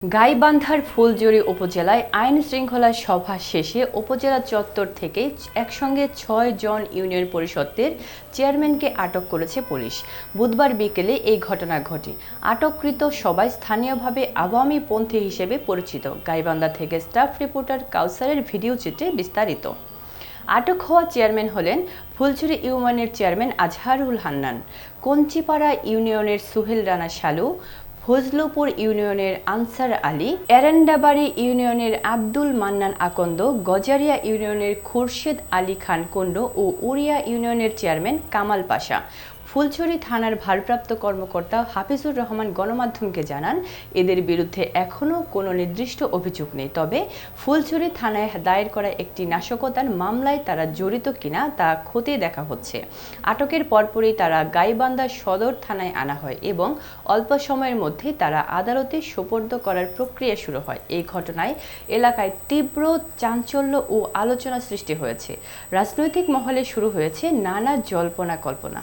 গাইবান্ধার ফুলজুরি উপজেলায় আইন শৃঙ্খলা সভা শেষে উপজেলা চত্বর থেকে একসঙ্গে ৬ জন ইউনিয়ন পরিষদের চেয়ারম্যানকে আটক করেছে পুলিশ। বুধবার বিকেলে এই ঘটনা ঘটে। আটককৃত সবাই স্থানীয়ভাবে আওয়ামীপন্থী হিসেবে পরিচিত। গাইবান্ধা থেকে স্টাফ রিপোর্টার কাউসারের ভিডিও চিত্রে বিস্তারিত। আটক হওয়া চেয়ারম্যান হলেন ফুলঝুরি ইউনিয়নের চেয়ারম্যান আজহারুল হান্নান, কঞ্চিপাড়া ইউনিয়নের সুহেল রানা শালু, ফজলুপুর ইউনিয়নের আনসার আলী, এরেন্ডাবাড়ি ইউনিয়নের আব্দুল মান্নান আকন্দ, গজারিয়া ইউনিয়নের খুরশেদ আলী খান কুণ্ড ও উড়িয়া ইউনিয়নের চেয়ারম্যান কামাল পাশা। ফুলছড়ি থানার ভারপ্রাপ্ত কর্মকর্তা হাফিজুর রহমান গণমাধ্যমকে জানান, এদের বিরুদ্ধে এখনও কোনো নির্দিষ্ট অভিযোগ নেই, তবে ফুলছড়ি থানায় দায়ের করা একটি নাশকতার মামলায় তারা জড়িত কিনা তা খতিয়ে দেখা হচ্ছে। আটকের পরপরই তারা গাইবান্ধা সদর থানায় আনা হয় এবং অল্প সময়ের মধ্যেই তারা আদালতে সোপর্দ করার প্রক্রিয়া শুরু হয়। এই ঘটনায় এলাকায় তীব্র চাঞ্চল্য ও আলোচনা সৃষ্টি হয়েছে। রাজনৈতিক মহলে শুরু হয়েছে নানা জল্পনা কল্পনা।